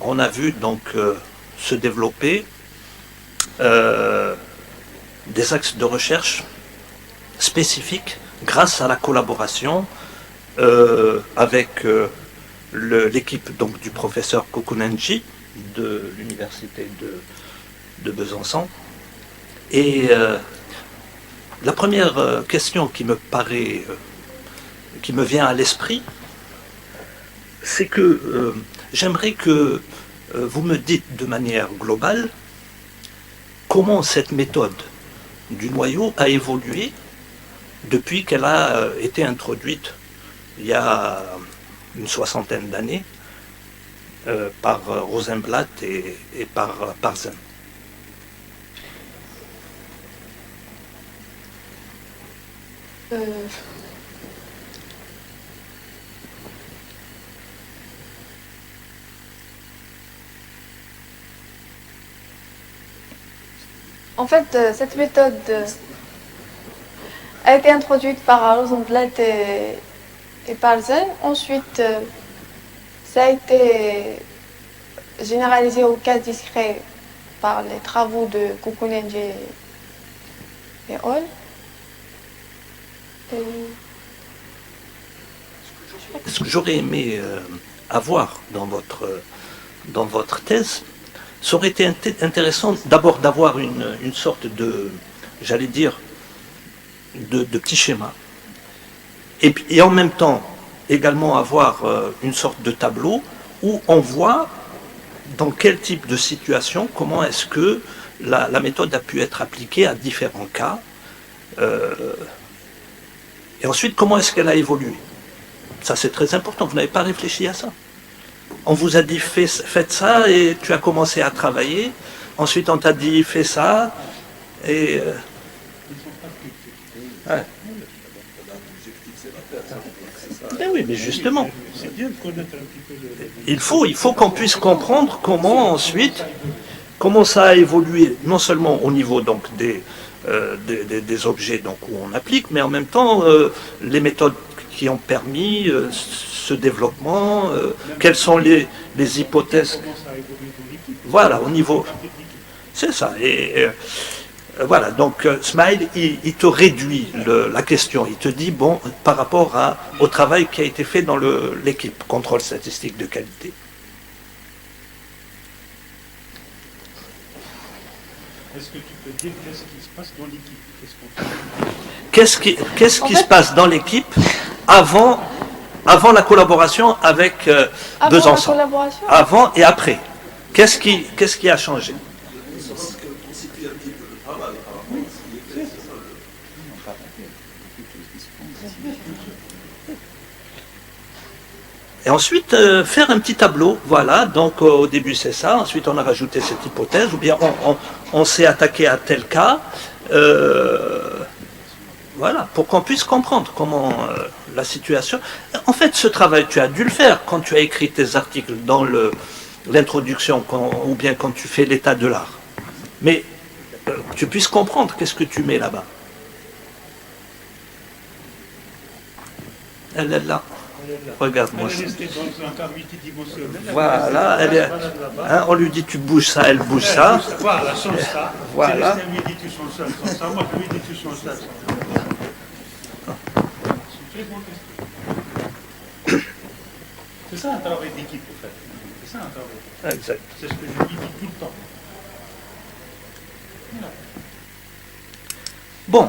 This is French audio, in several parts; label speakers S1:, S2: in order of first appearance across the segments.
S1: on a vu donc se développer des axes de recherche spécifiques grâce à la collaboration avec l'équipe donc du professeur Kokunenji de l'université de Besançon. Et la première question qui me vient à l'esprit, c'est que j'aimerais que vous me dites de manière globale comment cette méthode du noyau a évolué depuis qu'elle a été introduite il y a une soixantaine d'années par Rosenblatt et par Parzan.
S2: En fait, cette méthode a été introduite par Rosenblatt et Parzan. Ensuite, ça a été généralisé au cas discret par les travaux de Kokunenji et Hall.
S1: Ce que j'aurais aimé avoir dans votre thèse, ça aurait été intéressant d'abord d'avoir une sorte de, j'allais dire, de petit schéma. Et en même temps, également avoir une sorte de tableau où on voit dans quel type de situation, comment est-ce que la méthode a pu être appliquée à différents cas. Et ensuite, comment est-ce qu'elle a évolué? Ça, c'est très important. Vous n'avez pas réfléchi à ça. On vous a dit, faites ça, et tu as commencé à travailler. Ensuite, on t'a dit, fais ça, et... ouais. Ben oui, mais justement, il faut qu'on puisse comprendre comment ensuite, comment ça a évolué, non seulement au niveau donc des objets donc, où on applique, mais en même temps les méthodes qui ont permis ce développement, quelles sont les hypothèses. Voilà, au niveau... C'est ça. Et voilà, donc Smile, il te réduit la question. Il te dit, bon, par rapport au travail qui a été fait dans l'équipe, contrôle statistique de qualité.
S3: Est-ce que tu peux dire qu'est-ce qui se passe dans l'équipe?
S1: Qu'est-ce qui se passe dans l'équipe avant la collaboration avec Besançon? Avant et après. Qu'est-ce qui a changé? Et ensuite, faire un petit tableau, voilà, donc au début c'est ça, ensuite on a rajouté cette hypothèse, ou bien on s'est attaqué à tel cas, voilà, pour qu'on puisse comprendre comment la situation... En fait, ce travail, tu as dû le faire quand tu as écrit tes articles dans l'introduction, ou bien quand tu fais l'état de l'art. Mais tu puisses comprendre qu'est-ce que tu mets là-bas. Elle est là. Regarde-moi ça. Voilà, hein, on lui dit tu bouges ça, elle bouge ça.
S3: Voilà, sans ça.
S1: Voilà.
S3: Moi, je lui dis tu sens ça. C'est une très bonne question. C'est ça un travail d'équipe, en fait. C'est ça un travail d'équipe.
S1: Exact.
S3: C'est ce que je lui dis tout le temps. Voilà.
S1: Bon.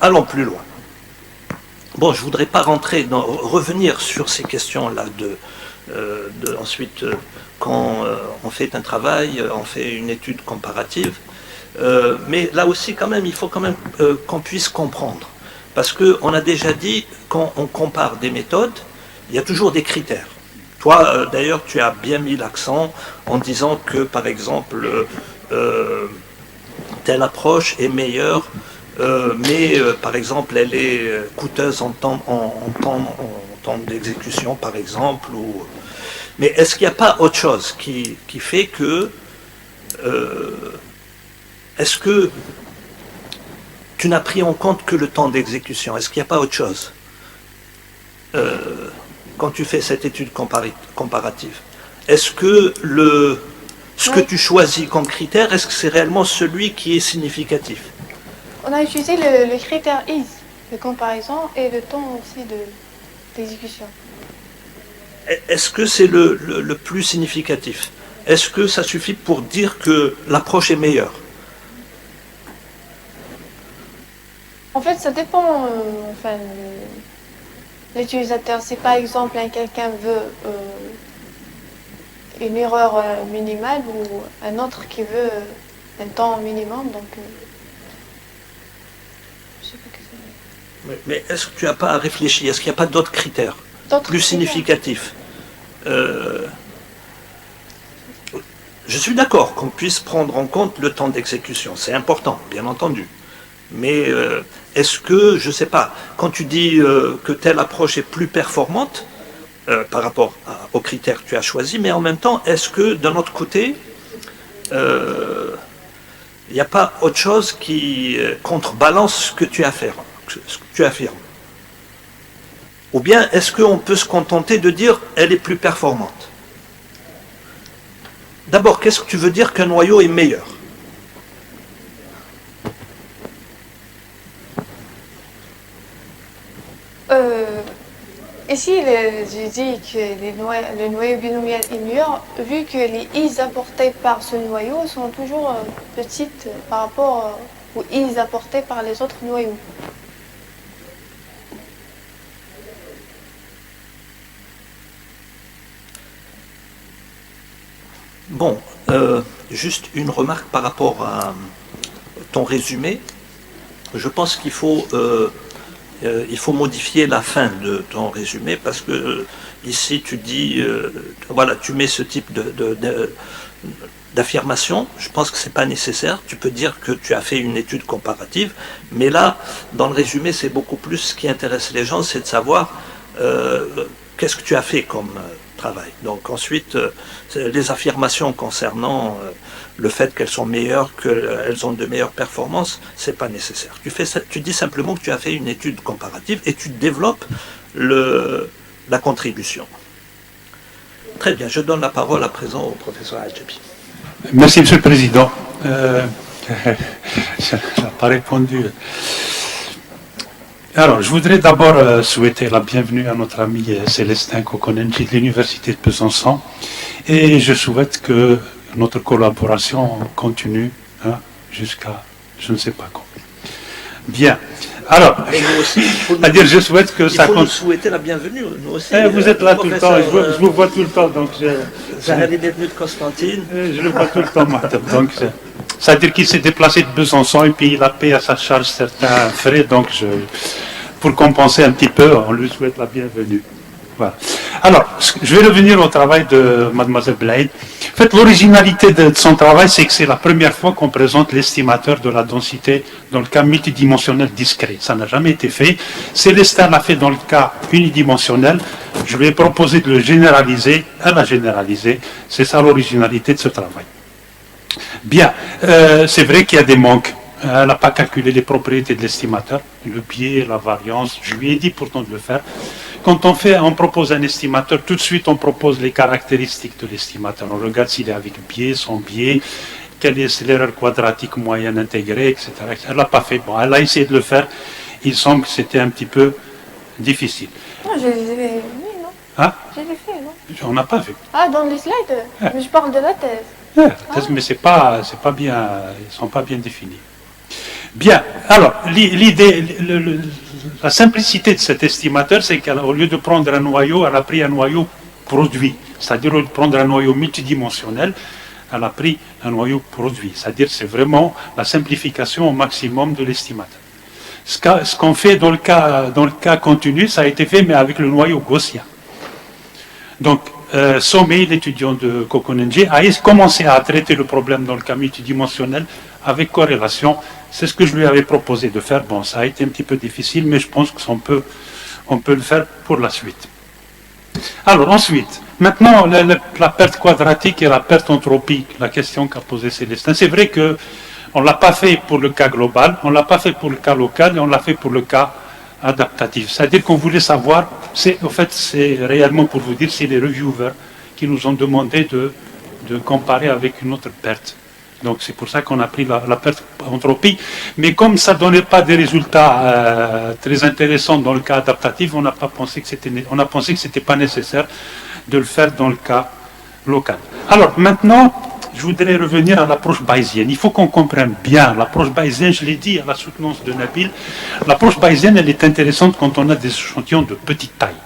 S1: Allons plus loin. Bon, je ne voudrais pas revenir sur ces questions-là ensuite, quand on fait un travail, on fait une étude comparative, mais là aussi, quand même, il faut quand même qu'on puisse comprendre. Parce qu'on a déjà dit, quand on compare des méthodes, il y a toujours des critères. Toi, d'ailleurs, tu as bien mis l'accent en disant que, par exemple, telle approche est meilleure, mais par exemple elle est coûteuse en temps d'exécution par exemple, mais est-ce qu'il n'y a pas autre chose qui fait que est-ce que tu n'as pris en compte que le temps d'exécution? Est-ce qu'il n'y a pas autre chose quand tu fais cette étude comparative? est-ce que ce que tu choisis comme critère, est-ce que c'est réellement celui qui est significatif?
S2: On a utilisé le critère is, de comparaison, et le temps aussi d'exécution.
S1: Est-ce que c'est le plus significatif? Est-ce que ça suffit pour dire que l'approche est meilleure?
S2: En fait, ça dépend, enfin, l'utilisateur. Si par exemple, quelqu'un veut une erreur minimale ou un autre qui veut un temps minimum, donc je sais pas que c'est.
S1: Mais est-ce que tu n'as pas réfléchi? Est-ce qu'il n'y a pas d'autres critères plus significatifs? Je suis d'accord qu'on puisse prendre en compte le temps d'exécution. C'est important, bien entendu. Mais est-ce que, je ne sais pas, quand tu dis que telle approche est plus performante par rapport aux critères que tu as choisis, mais en même temps, est-ce que d'un autre côté, il n'y a pas autre chose qui contrebalance ce que tu affirmes, ou bien est-ce qu'on peut se contenter de dire elle est plus performante? D'abord, qu'est-ce que tu veux dire qu'un noyau est meilleur?
S2: Ici, j'ai dit que le noyau binomial est meilleur, vu que les is apportés par ce noyau sont toujours petites par rapport aux is apportés par les autres noyaux.
S1: Bon, juste une remarque par rapport à ton résumé. Je pense qu'il faut modifier la fin de ton résumé parce que ici tu dis, voilà, tu mets ce type d'affirmation. Je pense que c'est pas nécessaire. Tu peux dire que tu as fait une étude comparative, mais là, dans le résumé, c'est beaucoup plus ce qui intéresse les gens, c'est de savoir qu'est-ce que tu as fait comme travail. Donc ensuite, les affirmations concernant le fait qu'elles sont meilleures, qu'elles ont de meilleures performances, c'est pas nécessaire. Tu dis simplement que tu as fait une étude comparative et tu développes la contribution. Très bien, je donne la parole à présent au professeur Adjabi.
S3: Merci, Monsieur le Président. Ça n'a pas répondu. Alors, je voudrais d'abord souhaiter la bienvenue à notre ami Célestin Kokonenji de l'Université de Besançon et je souhaite que notre collaboration continue jusqu'à je ne sais pas quand. Bien. Alors, c'est-à-dire je souhaite que ça continue.
S1: Il faut nous souhaiter la bienvenue, nous aussi.
S3: Vous êtes là tout le temps, je vous vois tout le temps. Donc
S1: Zahari est venu de Constantine.
S3: Je le vois tout le temps, madame. Donc, c'est-à-dire qu'il s'est déplacé de Besançon et puis il a payé à sa charge certains frais. Donc, pour compenser un petit peu, on lui souhaite la bienvenue. Voilà. Alors, je vais revenir au travail de Mademoiselle Blade. En fait, l'originalité de son travail, c'est que c'est la première fois qu'on présente l'estimateur de la densité dans le cas multidimensionnel discret. Ça n'a jamais été fait. Célestin l'a fait dans le cas unidimensionnel. Je lui ai proposé de le généraliser. Elle a généralisé. C'est ça l'originalité de ce travail. Bien, c'est vrai qu'il y a des manques. Elle n'a pas calculé les propriétés de l'estimateur, le biais, la variance. Je lui ai dit pourtant de le faire. Quand on propose un estimateur, tout de suite on propose les caractéristiques de l'estimateur. On regarde s'il est avec biais, sans biais, quelle est l'erreur quadratique moyenne intégrée, etc. Elle ne l'a pas fait. Bon, elle a essayé de le faire. Il semble que c'était un petit peu difficile.
S2: Non, je les ai fait, non?
S3: Hein?
S2: Je les ai fait, non?
S3: On n'a pas fait.
S2: Ah, dans les slides? Mais je parle de la thèse.
S3: Mais c'est pas bien, ils ne sont pas bien définis. Bien, alors, l'idée, la simplicité de cet estimateur, c'est qu'au lieu de prendre un noyau, elle a pris un noyau produit. C'est-à-dire, au lieu de prendre un noyau multidimensionnel, elle a pris un noyau produit. C'est-à-dire, c'est vraiment la simplification au maximum de l'estimateur. Ce qu'on fait dans le cas continu, ça a été fait, mais avec le noyau gaussien. Donc, Sommet, l'étudiant de Kokonenji, a commencé à traiter le problème dans le cas multidimensionnel avec corrélation. C'est ce que je lui avais proposé de faire. Bon, ça a été un petit peu difficile, mais je pense qu'on peut le faire pour la suite. Alors, ensuite, maintenant, la perte quadratique et la perte anthropique, la question qu'a posée Célestin. C'est vrai qu'on ne l'a pas fait pour le cas global, on ne l'a pas fait pour le cas local, et on l'a fait pour le cas adaptatif. C'est-à-dire qu'on voulait savoir, c'est réellement pour vous dire, c'est les reviewers qui nous ont demandé de comparer avec une autre perte. Donc c'est pour ça qu'on a pris la perte entropie. Mais comme ça ne donnait pas des résultats très intéressants dans le cas adaptatif, on a pensé que c'était pas nécessaire de le faire dans le cas local. Alors maintenant, je voudrais revenir à l'approche bayésienne. Il faut qu'on comprenne bien l'approche bayésienne. Je l'ai dit à la soutenance de Nabil. L'approche bayésienne, elle est intéressante quand on a des échantillons de petite taille.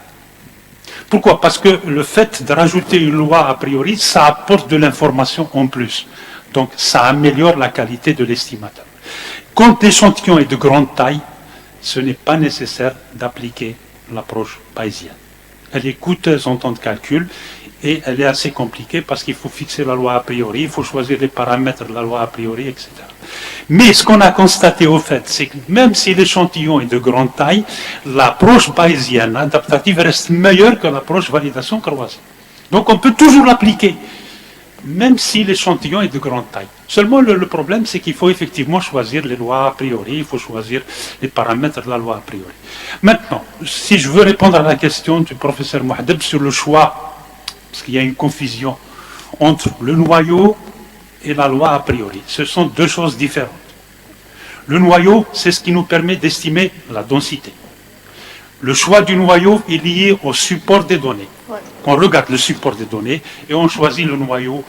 S3: Pourquoi? Parce que le fait de rajouter une loi a priori, ça apporte de l'information en plus. Donc ça améliore la qualité de l'estimateur. Quand l'échantillon est de grande taille, ce n'est pas nécessaire d'appliquer l'approche bayésienne. Elle est coûteuse en temps de calcul et elle est assez compliquée parce qu'il faut fixer la loi a priori, il faut choisir les paramètres de la loi a priori, etc. Mais ce qu'on a constaté au fait, c'est que même si l'échantillon est de grande taille, l'approche bayésienne adaptative reste meilleure que l'approche validation croisée. Donc on peut toujours l'appliquer, même si l'échantillon est de grande taille. Seulement le problème, c'est qu'il faut effectivement choisir les lois a priori, il faut choisir les paramètres de la loi a priori. Maintenant, si je veux répondre à la question du professeur Mouadeb sur le choix, parce qu'il y a une confusion entre le noyau et la loi a priori. Ce sont deux choses différentes. Le noyau, c'est ce qui nous permet d'estimer la densité. Le choix du noyau est lié au support des données. Ouais. On regarde le support des données et on choisit le noyau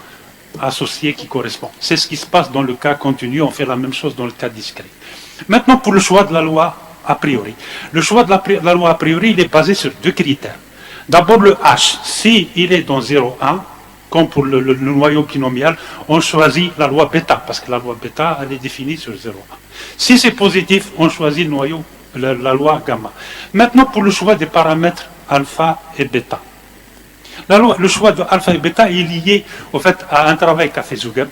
S3: associé qui correspond. C'est ce qui se passe dans le cas continu, on fait la même chose dans le cas discret. Maintenant, pour le choix de la loi a priori. Le choix de la loi a priori, il est basé sur deux critères. D'abord le H, s'il est dans 0,1, comme pour le noyau binomial, on choisit la loi bêta, parce que la loi bêta, elle est définie sur 0,1. Si c'est positif, on choisit le noyau, la loi gamma. Maintenant, pour le choix des paramètres alpha et bêta. Le choix de alpha et bêta est lié au fait à un travail qu'a fait Zougeb.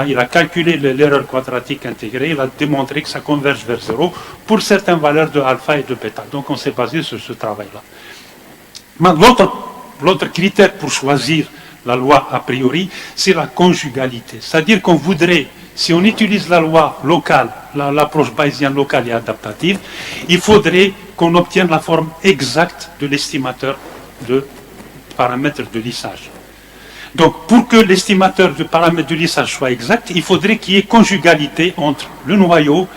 S3: Il a calculé l'erreur quadratique intégrée, il a démontré que ça converge vers 0 pour certaines valeurs de alpha et de bêta. Donc on s'est basé sur ce travail-là. L'autre critère pour choisir la loi a priori, c'est la conjugalité. C'est-à-dire qu'on voudrait, si on utilise la loi locale, l'approche bayésienne locale et adaptative, il faudrait qu'on obtienne la forme exacte de l'estimateur de paramètres de lissage. Donc, pour que l'estimateur de paramètres de lissage soit exact, il faudrait qu'il y ait conjugalité entre le noyau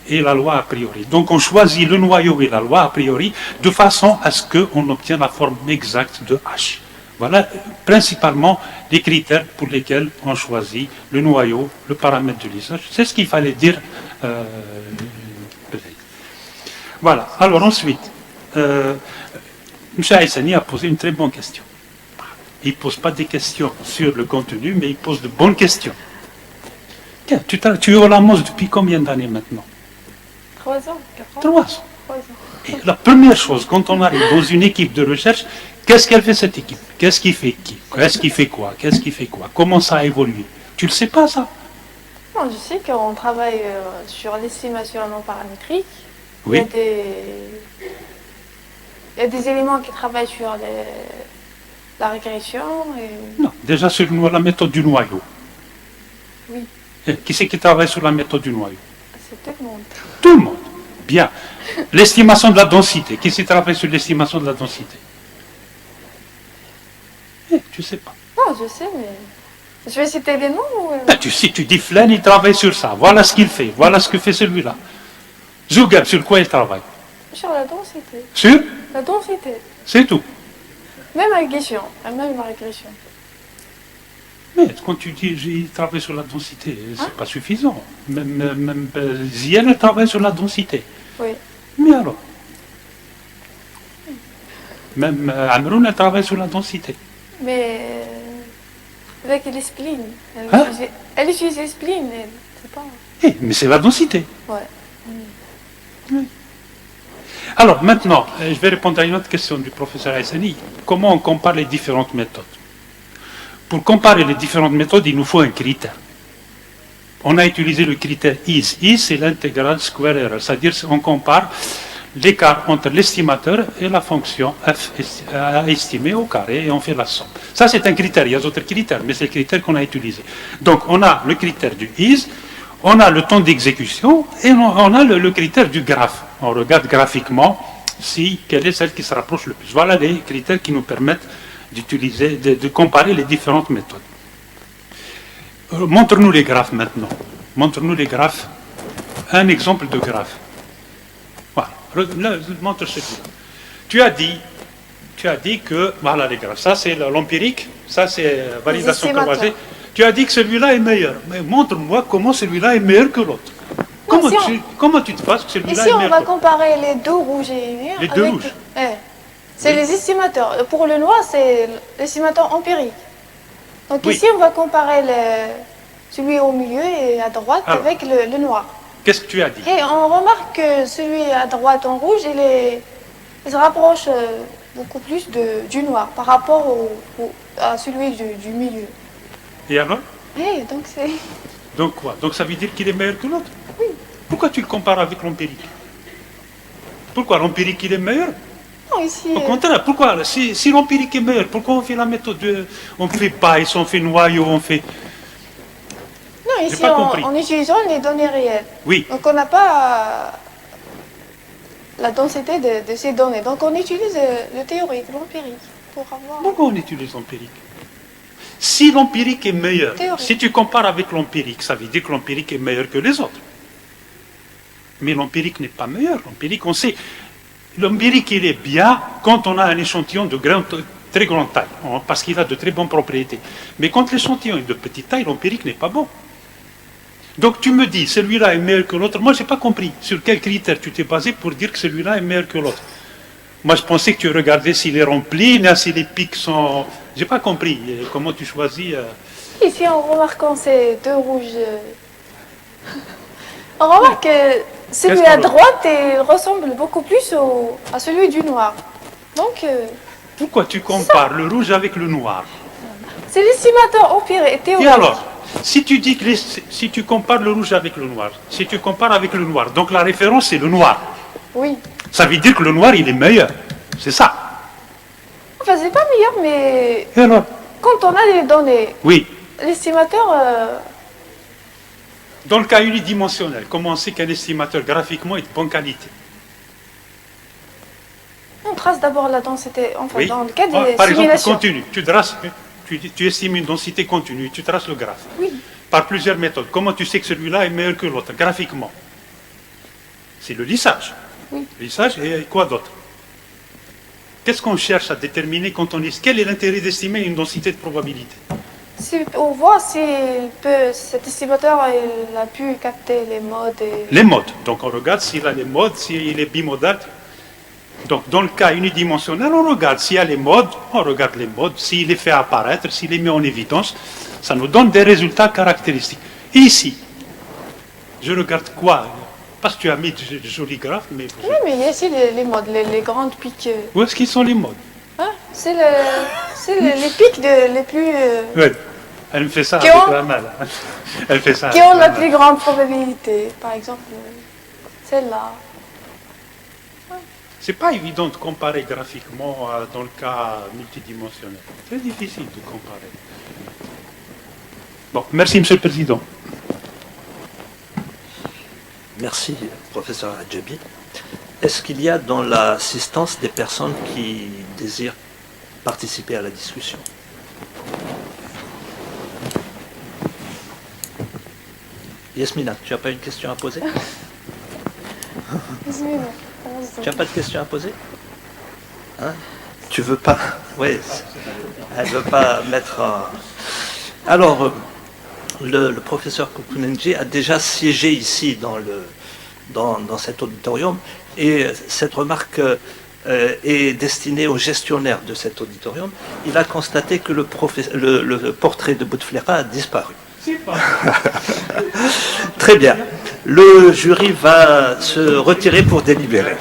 S3: et la loi a priori. Donc, on choisit le noyau et la loi a priori de façon à ce qu'on obtienne la forme exacte de H. Voilà principalement les critères pour lesquels on choisit le noyau, le paramètre de lissage. C'est ce qu'il fallait dire. Voilà. Alors ensuite, M. Haïssani a posé une très bonne question. Il ne pose pas des questions sur le contenu, mais il pose de bonnes questions. Tu es au Lamos depuis combien d'années maintenant?
S2: 3 ans, 4 ans.
S3: 3 ans.
S2: 3 ans.
S3: Et la première chose, quand on arrive dans une équipe de recherche, qu'est-ce qu'elle fait cette équipe? Qu'est-ce qui fait qui? Qu'est-ce qui fait quoi? Qu'est-ce qui fait quoi? Comment ça a évolué? Tu ne le sais pas, ça?
S2: Non, je sais qu'on travaille sur l'estimation non paramétrique.
S3: Oui.
S2: Il y a des éléments qui travaillent sur la régression. Et...
S3: Non, déjà sur la méthode du noyau.
S2: Oui.
S3: Et qui c'est qui travaille sur la méthode du noyau?
S2: C'est tout le monde.
S3: Tout le monde. Bien. L'estimation de la densité. Qui c'est qui travaille sur l'estimation de la densité? Tu ne sais pas.
S2: Non, je sais, mais... Je vais citer des noms ou...
S3: Tu sais, tu dis Flaine, il travaille sur ça. Voilà ce qu'il fait. Voilà ce que fait celui-là. Zougeb, sur quoi il travaille?
S2: Sur la densité.
S3: Sur
S2: la densité.
S3: C'est tout.
S2: Même la régression. Même la régression.
S3: Mais quand tu dis il travaille sur la densité, c'est pas suffisant. Même Ziel travaille sur la densité.
S2: Oui.
S3: Mais alors? Même Amroun travaille sur la densité.
S2: Mais avec les splines. Elle utilise les splines, c'est pas...
S3: mais c'est la densité.
S2: Ouais.
S3: Oui. Alors maintenant, je vais répondre à une autre question du professeur Haïssani. Comment on compare les différentes méthodes? Pour comparer les différentes méthodes, il nous faut un critère. On a utilisé le critère IS. IS, c'est l'intégrale square error, c'est-à-dire qu'on compare l'écart entre l'estimateur et la fonction f estimée au carré et on fait la somme. Ça, c'est un critère. Il y a d'autres critères, mais c'est le critère qu'on a utilisé. Donc, on a le critère du IS, on a le temps d'exécution et on a le critère du graphe. On regarde graphiquement quelle est celle qui se rapproche le plus. Voilà les critères qui nous permettent d'utiliser, de comparer les différentes méthodes. Montre-nous les graphes maintenant. Montre-nous les graphes. Un exemple de graphe. Voilà. Là, montre celui-là. Tu as dit que, voilà les graphes, ça c'est l'empirique, ça c'est validation croisée. Tu as dit que celui-là est meilleur. Mais montre-moi comment celui-là est meilleur que l'autre. Comment tu te passes que celui-là est meilleur?
S2: Ici, on va comparer les deux rouges et noirs.
S3: Les deux rouges.
S2: C'est les estimateurs. Pour le noir, c'est l'estimateur empirique. Donc ici, on va comparer celui au milieu et à droite avec le noir.
S3: Qu'est-ce que tu as dit?
S2: Et on remarque que celui à droite en rouge, il se rapproche beaucoup plus du noir par rapport à celui du milieu.
S3: Et alors?
S2: Donc c'est...
S3: Donc quoi? Donc ça veut dire qu'il est meilleur que l'autre?
S2: Oui.
S3: Pourquoi tu le compares avec l'empirique? Pourquoi l'empirique il est meilleur?
S2: Non, ici...
S3: Au contraire, pourquoi? Si l'empirique est meilleur, pourquoi on fait la méthode on fait paille, on fait noyau, on fait...
S2: Non, ici en utilisant les données réelles.
S3: Oui.
S2: Donc on n'a pas la densité de ces données. Donc on utilise le théorique, l'empirique, pour avoir...
S3: Pourquoi on utilise l'empirique? Si l'empirique est meilleur,
S2: théorique.
S3: Si tu compares avec l'empirique, ça veut dire que l'empirique est meilleur que les autres. Mais l'empirique n'est pas meilleur. L'empirique, on sait, l'empirique il est bien quand on a un échantillon de très grande taille, parce qu'il a de très bonnes propriétés. Mais quand l'échantillon est de petite taille, l'empirique n'est pas bon. Donc tu me dis, celui-là est meilleur que l'autre. Moi, je n'ai pas compris sur quels critères tu t'es basé pour dire que celui-là est meilleur que l'autre. Moi, je pensais que tu regardais s'il est rempli, si les pics sont... Je n'ai pas compris comment tu choisis...
S2: Ici, en remarquant ces deux rouges, on remarque que celui à droite il ressemble beaucoup plus à celui du noir. Donc...
S3: Pourquoi tu compares le rouge avec le noir?
S2: C'est l'estimateur empirique, théorique.
S3: Et alors, si tu dis que si tu compares le rouge avec le noir, si tu compares avec le noir, donc la référence c'est le noir.
S2: Oui.
S3: Ça veut dire que le noir il est meilleur. C'est ça.
S2: Enfin, c'est pas meilleur, mais...
S3: Et alors?
S2: Quand on a des données,
S3: oui.
S2: L'estimateur...
S3: Dans le cas unidimensionnel, comment on sait qu'un estimateur graphiquement est de bonne qualité?
S2: On trace d'abord la densité, enfin dans le cas des
S3: simulations. Par exemple, continu, tu estimes une densité continue, tu traces le graphe.
S2: Oui.
S3: Par plusieurs méthodes. Comment tu sais que celui-là est meilleur que l'autre, graphiquement? C'est le lissage.
S2: Oui.
S3: Lissage et quoi d'autre? Qu'est-ce qu'on cherche à déterminer quand on lisse? Quel est l'intérêt d'estimer une densité de probabilité?
S2: On voit si cet estimateur il a pu capter les modes.
S3: Les modes. Donc on regarde s'il a les modes, s'il est bimodal. Donc dans le cas unidimensionnel, on regarde s'il y a les modes, on regarde les modes, s'il les fait apparaître, s'il les met en évidence, ça nous donne des résultats caractéristiques. Et ici, je regarde quoi? Parce que tu as mis de jolis graphes, mais...
S2: Oui, mais il y a ici les modes, les grandes pics.
S3: Où est-ce qu'ils sont les modes?
S2: C'est les pics les plus...
S3: Oui, elle me fait ça avec la main. Elle fait ça.
S2: Qui ont la plus grande probabilité. Par exemple, celle-là.
S3: C'est pas évident de comparer graphiquement dans le cas multidimensionnel. C'est difficile de comparer. Bon, merci Monsieur le Président.
S1: Merci, professeur Adjabi. Est-ce qu'il y a dans l'assistance des personnes qui désirent participer à la discussion? Yasmina, tu n'as pas une question à poser? Tu n'as pas de question à poser? Hein? Tu veux pas? Oui, elle ne veut pas mettre... Alors, le professeur Kukunenji a déjà siégé ici dans cet auditorium et cette remarque est destinée au gestionnaire de cet auditorium. Il a constaté que le portrait de Bouteflika a disparu. Très bien. Le jury va se retirer pour délibérer.